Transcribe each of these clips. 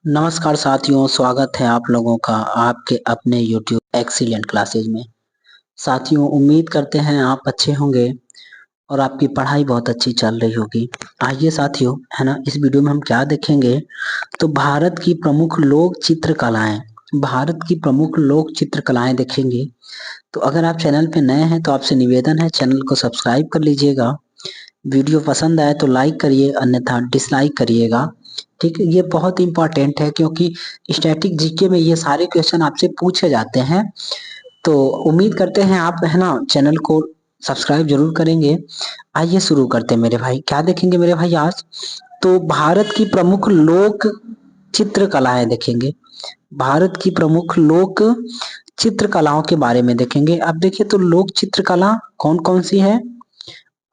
नमस्कार साथियों, स्वागत है आप लोगों का आपके अपने YouTube एक्सीलेंट क्लासेज में। साथियों, उम्मीद करते हैं आप अच्छे होंगे और आपकी पढ़ाई बहुत अच्छी चल रही होगी। आइए साथियों, है ना, इस वीडियो में हम क्या देखेंगे तो भारत की प्रमुख लोक चित्रकलाएं देखेंगे। तो अगर आप चैनल पे नए हैं तो आपसे निवेदन है, चैनल को सब्सक्राइब कर लीजिएगा। वीडियो पसंद आए तो लाइक करिए, अन्यथा डिसलाइक करिएगा। ठीक है, ये बहुत इंपॉर्टेंट है क्योंकि स्टैटिक जीके में ये सारे क्वेश्चन आपसे पूछे जाते हैं। तो उम्मीद करते हैं आप, है ना, चैनल को सब्सक्राइब जरूर करेंगे। आइए शुरू करते हैं मेरे भाई। क्या देखेंगे मेरे भाई आज? तो भारत की प्रमुख लोक चित्रकलाएं देखेंगे। भारत की प्रमुख लोक चित्रकलाओं के बारे में देखेंगे। अब देखिए, तो लोक चित्रकला कौन कौन सी है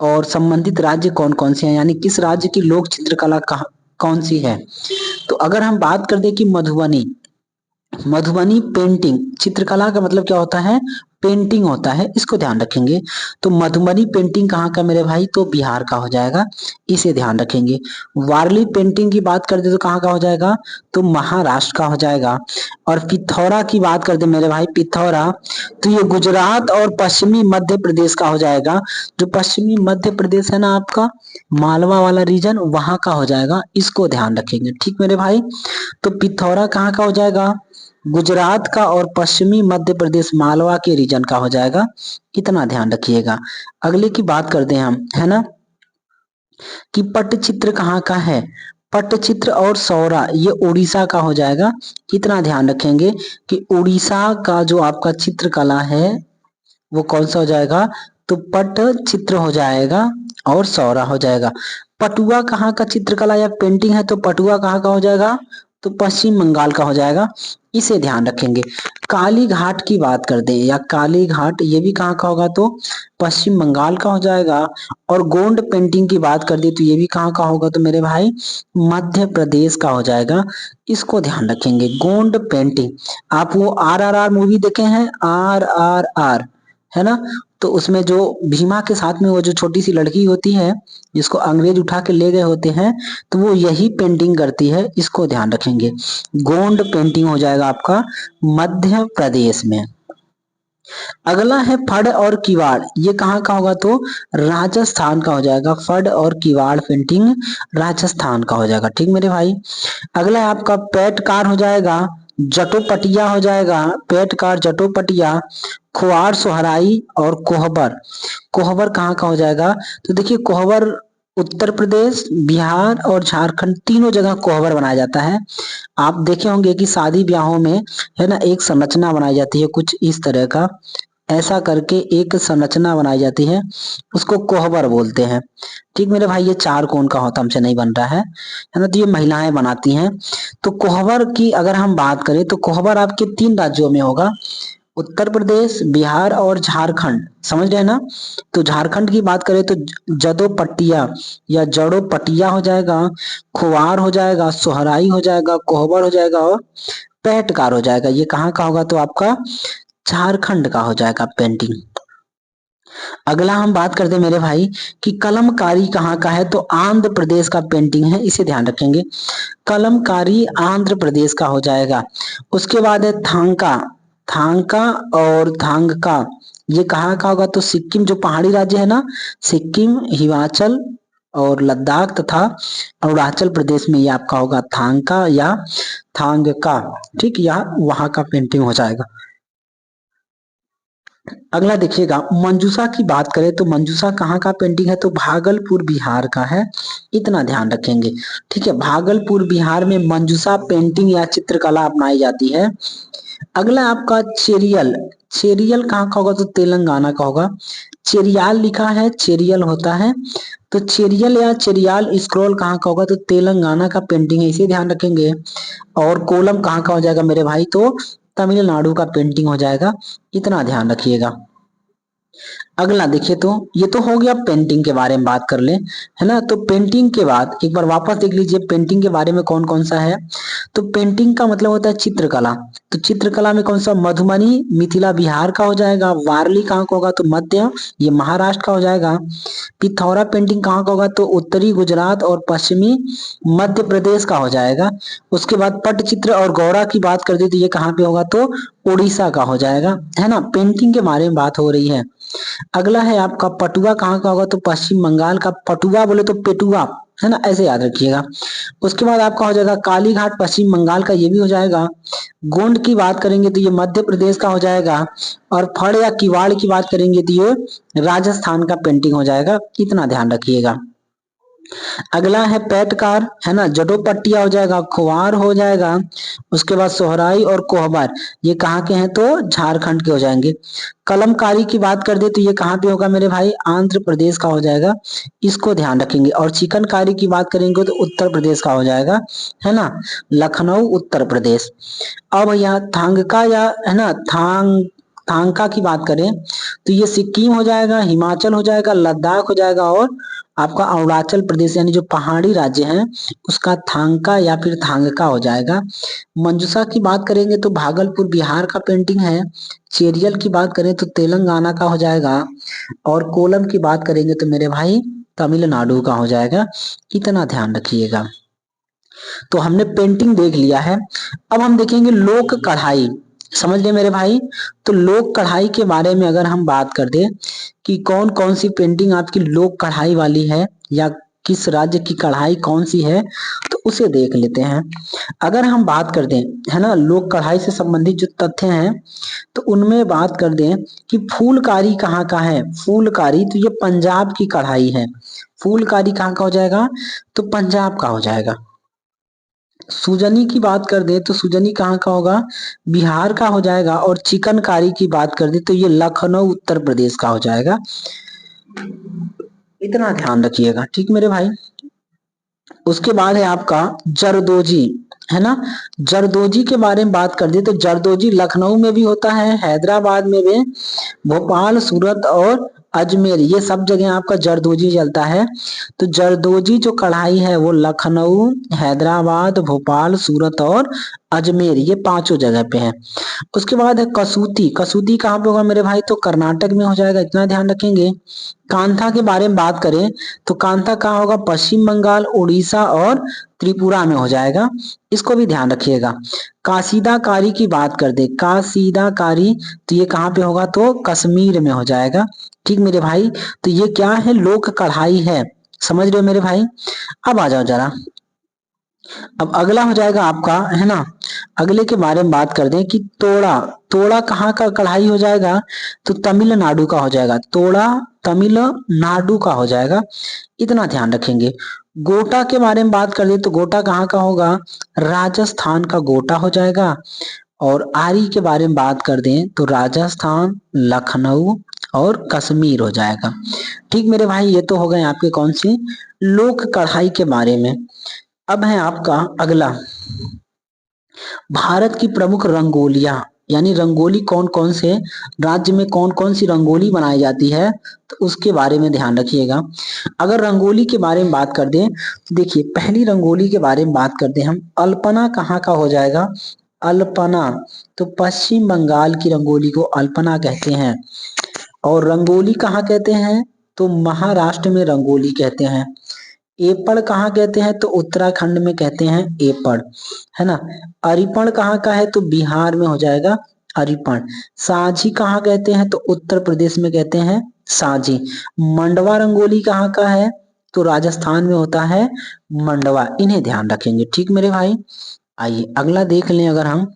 और संबंधित राज्य कौन कौन से हैं, यानी किस राज्य की लोक चित्रकला कौन सी है। तो अगर हम बात कर दें कि मधुबनी मधुबनी पेंटिंग चित्रकला का मतलब क्या होता है? पेंटिंग होता है, इसको ध्यान रखेंगे। तो मधुबनी पेंटिंग कहाँ का मेरे भाई? तो बिहार का हो जाएगा, इसे ध्यान रखेंगे। वारली पेंटिंग की बात कर दे तो कहाँ का हो जाएगा? तो महाराष्ट्र का हो जाएगा। और पिथौरा की बात कर दे मेरे भाई, पिथौरा, तो ये गुजरात और पश्चिमी मध्य प्रदेश का हो जाएगा। जो पश्चिमी मध्य प्रदेश है ना आपका, मालवा वाला रीजन, वहां का हो जाएगा, इसको ध्यान रखेंगे। ठीक मेरे भाई, तो पिथौरा कहाँ का हो जाएगा? गुजरात का, और पश्चिमी मध्य प्रदेश मालवा के रीजन का हो जाएगा, इतना ध्यान रखिएगा। अगले की बात करते हैं हम, है ना, कि पट्टचित्र कहाँ का है? पट्टचित्र और सौरा ये उड़ीसा का हो जाएगा, इतना ध्यान रखेंगे कि उड़ीसा का जो आपका चित्रकला है वो कौन सा हो जाएगा? तो पट्टचित्र हो जाएगा और सौरा हो जाएगा। पटुआ कहाँ का चित्रकला या पेंटिंग है? तो पटुआ कहाँ का हो जाएगा? तो पश्चिम बंगाल का हो जाएगा, इसे ध्यान रखेंगे। काली घाट की बात कर दे, या काली घाट, ये भी कहाँ का होगा? तो पश्चिम बंगाल का हो जाएगा। और गोंड पेंटिंग की बात कर दे तो ये भी कहाँ का होगा? तो मेरे भाई मध्य प्रदेश का हो जाएगा, इसको ध्यान रखेंगे। गोंड पेंटिंग, आप वो RRR मूवी देखे हैं? RRR, है ना, तो उसमें जो भीमा के साथ में वो जो छोटी सी लड़की होती है जिसको अंग्रेज उठा के ले गए होते हैं, तो वो यही पेंटिंग करती है, इसको ध्यान रखेंगे। गोंड पेंटिंग हो जाएगा आपका मध्य प्रदेश में। अगला है फड़ और किवाड़, ये कहाँ का होगा? तो राजस्थान का हो जाएगा। फड़ और किवाड़ पेंटिंग राजस्थान का हो जाएगा। ठीक मेरे भाई, अगला है आपका पैटकार हो जाएगा, जटोपटिया हो जाएगा, पैटकार, जटोपटिया, खुआर, सोहराई और कोहबर। कोहबर कहाँ का हो जाएगा? तो देखिए, कोहबर उत्तर प्रदेश, बिहार और झारखंड तीनों जगह कोहबर बनाया जाता है। आप देखे होंगे कि शादी ब्याहों में, है ना, एक संरचना बनाई जाती है कुछ इस तरह का, ऐसा करके एक संरचना बनाई जाती है, उसको कोहबर बोलते हैं। ठीक मेरे भाई, ये चार कोण का होता, हमसे नहीं बन रहा है ना, तो ये महिलाएं बनाती हैं। तो कोहबर की अगर हम बात करें तो कोहबर आपके 3 राज्यों में होगा, उत्तर प्रदेश, बिहार और झारखंड, समझ रहे हैं ना। तो झारखंड की बात करें तो जदोपट्टिया या जड़ोपट्टिया हो जाएगा, खुआर हो जाएगा, सोहराई हो जाएगा, कोहबर हो जाएगा और पैटकार हो जाएगा। ये कहाँ का होगा? तो आपका झारखंड का हो जाएगा पेंटिंग। अगला हम बात करते हैं मेरे भाई कि कलमकारी कहाँ का है? तो आंध्र प्रदेश का पेंटिंग है, इसे ध्यान रखेंगे। कलमकारी आंध्र प्रदेश का हो जाएगा। उसके बाद है थांका, थांका और थांगका, ये कहाँ का होगा? तो सिक्किम, जो पहाड़ी राज्य है ना, सिक्किम, हिमाचल और लद्दाख तथा अरुणाचल प्रदेश में ये आपका होगा थांका या थांगका। ठीक, या वहां का पेंटिंग हो जाएगा। अगला देखिएगा, मंजूषा की बात करें तो मंजूषा कहाँ का पेंटिंग है? तो भागलपुर बिहार का है, इतना ध्यान रखेंगे। ठीक है, भागलपुर बिहार में मंजूषा पेंटिंग या चित्रकला अपनाई जाती है। अगला आपका चेरियल, चेरियल कहाँ का होगा? तो तेलंगाना का होगा। चेरियाल लिखा है, चेरियल होता है, तो चेरियल या चेरियाल स्क्रॉल कहाँ का होगा? तो तेलंगाना का पेंटिंग है, इसे ध्यान रखेंगे। और कोलम कहाँ का हो जाएगा मेरे भाई? तो तमिलनाडु का पेंटिंग हो जाएगा, इतना ध्यान रखिएगा। अगला देखिए, तो ये तो हो गया पेंटिंग के बारे में बात कर ले, है ना। तो पेंटिंग के बाद एक बार वापस देख लीजिए पेंटिंग के बारे में कौन कौन सा है। तो पेंटिंग का मतलब होता है चित्रकला। तो चित्रकला में कौन सा, मधुबनी मिथिला बिहार का हो जाएगा। वारली कहाँ का होगा, तो मध्य ये महाराष्ट्र का हो जाएगा। पिथौरा पेंटिंग कहाँ का होगा, तो उत्तरी गुजरात और पश्चिमी मध्य प्रदेश का हो जाएगा। उसके बाद पटचित्र और गौरा की बात कर दे तो ये कहाँ पे होगा, तो उड़ीसा का हो जाएगा, है ना। पेंटिंग के बारे में बात हो रही है। अगला है आपका पटुआ कहाँ का होगा, तो पश्चिम बंगाल का। पटुआ बोले तो पेटुआ, है ना, ऐसे याद रखिएगा। उसके बाद आपका हो जाएगा कालीघाट पश्चिम बंगाल का, ये भी हो जाएगा। गोंड की बात करेंगे तो ये मध्य प्रदेश का हो जाएगा। और फड़ या किवाड़ की बात करेंगे तो ये राजस्थान का पेंटिंग हो जाएगा, इतना ध्यान रखिएगा। अगला है पैटकार, है ना, जटोपट्टिया हो जाएगा, खुवार हो जाएगा। उसके बाद सोहराई और कोहबर ये कहाँ के हैं, तो झारखंड के हो जाएंगे। कलमकारी की बात कर दे तो ये कहाँ पे होगा मेरे भाई, आंध्र प्रदेश का हो जाएगा, इसको ध्यान रखेंगे। और चिकनकारी की बात करेंगे तो उत्तर प्रदेश का हो जाएगा, है ना, लखनऊ उत्तर प्रदेश। अब यहाँ थांगका या, है ना, थांगका की बात करें तो ये सिक्किम हो जाएगा, हिमाचल हो जाएगा, लद्दाख हो जाएगा और आपका अरुणाचल प्रदेश यानी जो पहाड़ी राज्य है उसका थांगका या फिर थांगका हो जाएगा। मंजूषा की बात करेंगे तो भागलपुर बिहार का पेंटिंग है। चेरियल की बात करें तो तेलंगाना का हो जाएगा। और कोलम की बात करेंगे तो मेरे भाई तमिलनाडु का हो जाएगा, इतना ध्यान रखिएगा। तो हमने पेंटिंग देख लिया है। अब हम देखेंगे लोक कढ़ाई, समझ ले मेरे भाई। तो लोक कढ़ाई के बारे में अगर हम बात कर दे कि कौन कौन सी पेंटिंग आपकी लोक कढ़ाई वाली है या किस राज्य की कढ़ाई कौन सी है, तो उसे देख लेते हैं। अगर हम बात कर दें, है ना, लोक कढ़ाई से संबंधित जो तथ्य हैं तो उनमें बात कर दें कि फूलकारी कहाँ का है। फूलकारी तो ये पंजाब की कढ़ाई है। फूलकारी कहाँ का हो जाएगा, तो पंजाब का हो जाएगा। सुजनी की बात कर दे तो सुजनी कहाँ का होगा, बिहार का हो जाएगा। और चिकनकारी की बात कर दे तो ये लखनऊ उत्तर प्रदेश का हो जाएगा, इतना ध्यान रखिएगा, ठीक मेरे भाई। उसके बाद है आपका जरदोजी, है ना। जरदोजी के बारे में बात कर दे तो जरदोजी लखनऊ में भी होता है, हैदराबाद में भी, भोपाल, सूरत और अजमेर ये सब जगह आपका जरदोजी चलता है। तो जरदोजी जो कढ़ाई है वो लखनऊ, हैदराबाद, भोपाल, सूरत और अजमेर ये पांचों जगह पे है। उसके बाद है कसूती। कसूती कहाँ पे होगा मेरे भाई, तो कर्नाटक में हो जाएगा, इतना ध्यान रखेंगे। कांथा के बारे में बात करें तो कांथा कहाँ होगा, पश्चिम बंगाल, उड़ीसा और त्रिपुरा में हो जाएगा, इसको भी ध्यान रखिएगा। कासीदाकारी की बात कर दे, कासीदाकारी तो ये कहाँ पे होगा, तो कश्मीर में हो जाएगा, ठीक मेरे भाई। तो ये क्या है, लोक कढ़ाई है, समझ रहे हो मेरे भाई। अब आ जाओ जरा, अब अगला हो जाएगा आपका, है ना, अगले के बारे में बात कर दें कि तोड़ा। तोड़ा कहाँ का कढ़ाई हो जाएगा, तो तमिलनाडु का हो जाएगा। तोड़ा तमिलनाडु का हो जाएगा, इतना ध्यान रखेंगे। गोटा के बारे में बात कर दे तो गोटा कहाँ का होगा, राजस्थान का गोटा हो जाएगा। और आरी के बारे में बात कर दें तो राजस्थान, लखनऊ और कश्मीर हो जाएगा, ठीक मेरे भाई। ये तो हो गए आपके कौन सी, लोक कढ़ाई के बारे में। अब है आपका अगला, भारत की प्रमुख रंगोलियां, यानी रंगोली कौन कौन से राज्य में कौन कौन सी रंगोली बनाई जाती है, तो उसके बारे में ध्यान रखिएगा। अगर रंगोली के बारे में बात कर दें तो देखिए, पहली रंगोली के बारे में बात करते हैं हम, अल्पना कहाँ का हो जाएगा, अल्पना तो पश्चिम बंगाल की रंगोली को अल्पना कहते हैं। और रंगोली कहाँ कहते हैं, तो महाराष्ट्र में रंगोली कहते हैं। एपड़ कहाँ कहते हैं, तो उत्तराखंड में कहते हैं एपड़, है ना। अरिपण कहाँ का है, तो बिहार में हो जाएगा अरिपण। साझी कहाँ कहते हैं, तो उत्तर प्रदेश में कहते हैं साझी। मंडवा रंगोली कहाँ का है, तो राजस्थान में होता है मंडवा, इन्हें ध्यान रखेंगे, ठीक मेरे भाई। आइए अगला देख लें, अगर हम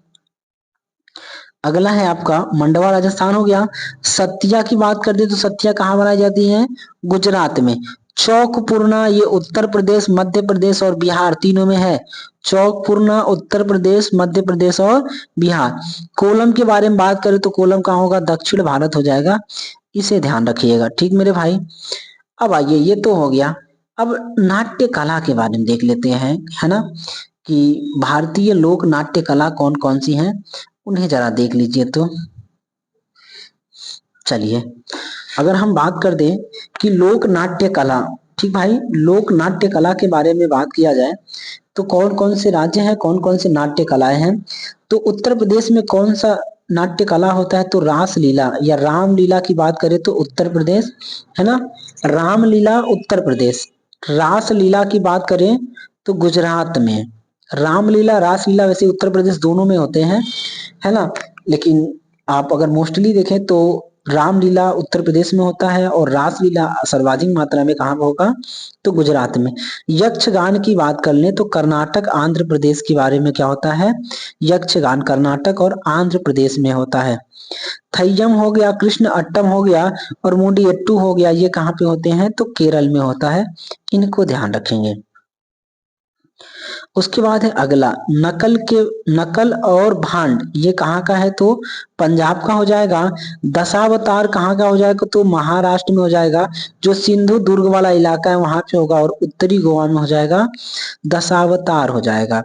अगला है आपका मंडवा राजस्थान हो गया। सत्या की बात कर दे तो सत्या कहाँ बनाई जाती है, गुजरात में। चौकपूर्णा ये उत्तर प्रदेश, मध्य प्रदेश और बिहार तीनों में है। चौकपूर्णा उत्तर प्रदेश, मध्य प्रदेश और बिहार। कोलम के बारे में बात करें तो कोलम कहाँ होगा, दक्षिण भारत हो जाएगा, इसे ध्यान रखिएगा, ठीक मेरे भाई। अब आइए, ये तो हो गया। अब नाट्य कला के बारे में देख लेते हैं, है ना, कि भारतीय लोक नाट्य कला कौन कौन सी हैं, उन्हें जरा देख लीजिए। तो चलिए, अगर हम बात कर दें कि लोक नाट्य कला, ठीक भाई, लोक नाट्य कला के बारे में बात किया जाए तो कौन कौन से राज्य हैं, कौन कौन से नाट्य कलाएं हैं। तो उत्तर प्रदेश में कौन सा नाट्य कला होता है, तो रासलीला या रामलीला की बात करें तो उत्तर प्रदेश, है ना, रामलीला उत्तर प्रदेश। रासलीला की बात करें तो गुजरात में। रामलीला रासलीला वैसे उत्तर प्रदेश दोनों में होते हैं, है ना, लेकिन आप अगर मोस्टली देखें तो रामलीला उत्तर प्रदेश में होता है और रासलीला सर्वाधिक मात्रा में कहाँ पे होगा, तो गुजरात में। यक्षगान की बात कर लें तो कर्नाटक आंध्र प्रदेश के बारे में क्या होता है, यक्षगान कर्नाटक और आंध्र प्रदेश में होता है। थय्यम हो गया, कृष्ण अट्टम हो गया और मुंडियट्टू हो गया, ये कहाँ पे होते हैं, तो केरल में होता है, इनको ध्यान रखेंगे। उसके बाद है अगला नकल और भांड, ये कहाँ का है, तो पंजाब का हो जाएगा। दशावतार कहाँ का हो जाएगा, तो महाराष्ट्र में हो जाएगा, जो सिंधु दुर्ग वाला इलाका है वहां पे होगा, और उत्तरी गोवा में हो जाएगा, दशावतार हो जाएगा।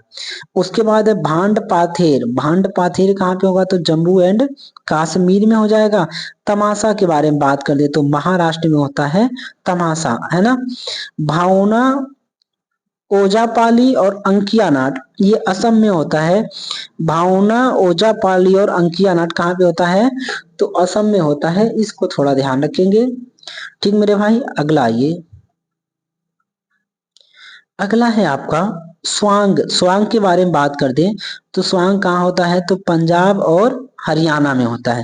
उसके बाद है भांड पाथेर, भांड पाथेर कहाँ पे होगा, तो जम्मू एंड कश्मीर में हो जाएगा। तमाशा के बारे में बात कर दे तो महाराष्ट्र में होता है तमाशा, है ना। भावना ओजापाली और अंकिया नाट, ये असम में होता है। भावना ओजापाली और अंकिया नाट कहाँ पे होता है, तो असम में होता है, इसको थोड़ा ध्यान रखेंगे। ठीक मेरे भाई, अगला आइए, अगला है आपका स्वांग। स्वांग के बारे में बात कर दें तो स्वांग कहाँ होता है, तो पंजाब और हरियाणा में होता है।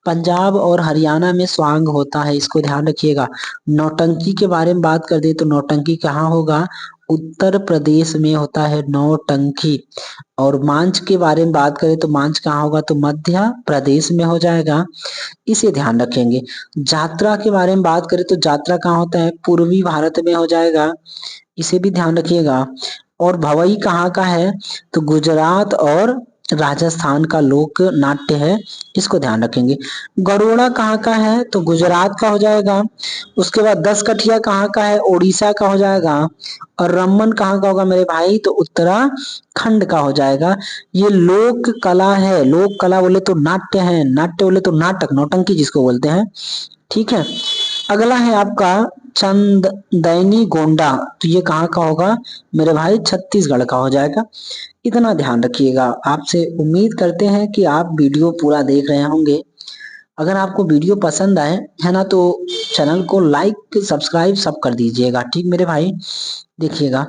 पंजाब और हरियाणा में स्वांग होता है, इसको ध्यान रखिएगा। नौटंकी के बारे में बात कर दे तो नौटंकी कहाँ होगा, उत्तर प्रदेश में होता है नौटंकी। और मांझ के बारे में बात करें तो मांझ कहाँ होगा, तो मध्य प्रदेश में हो जाएगा, इसे ध्यान रखेंगे। यात्रा के बारे में बात करें तो यात्रा कहाँ होता है, पूर्वी भारत में हो जाएगा, इसे भी ध्यान रखिएगा। और भवई कहाँ का है, तो गुजरात और राजस्थान का लोक नाट्य है, इसको ध्यान रखेंगे। गरोड़ा कहाँ का है, तो गुजरात का हो जाएगा। उसके बाद दस कठिया कहाँ का है, उड़ीसा का हो जाएगा। और रमन कहाँ का होगा मेरे भाई, तो उत्तराखंड का हो जाएगा। ये लोक कला है, लोक कला बोले तो नाट्य है, नाट्य बोले तो नाटक, नौटंकी जिसको बोलते हैं, ठीक है। अगला है आपका चंदैनी गोंडा, तो ये कहाँ का होगा मेरे भाई, छत्तीसगढ़ का हो जाएगा, इतना ध्यान रखिएगा। आपसे उम्मीद करते हैं कि आप वीडियो पूरा देख रहे होंगे। अगर आपको वीडियो पसंद आए, है ना, तो चैनल को लाइक सब्सक्राइब सब कर दीजिएगा, ठीक मेरे भाई। देखिएगा,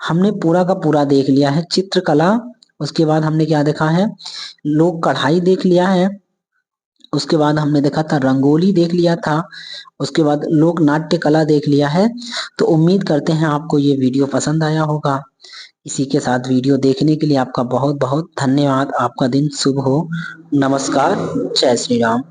हमने पूरा का पूरा देख लिया है चित्रकला, उसके बाद हमने क्या देखा है, लोक कढ़ाई देख लिया है, उसके बाद हमने देखा था रंगोली देख लिया था, उसके बाद लोक नाट्य कला देख लिया है। तो उम्मीद करते हैं आपको ये वीडियो पसंद आया होगा। इसी के साथ वीडियो देखने के लिए आपका बहुत बहुत धन्यवाद। आपका दिन शुभ हो। नमस्कार, जय श्री राम।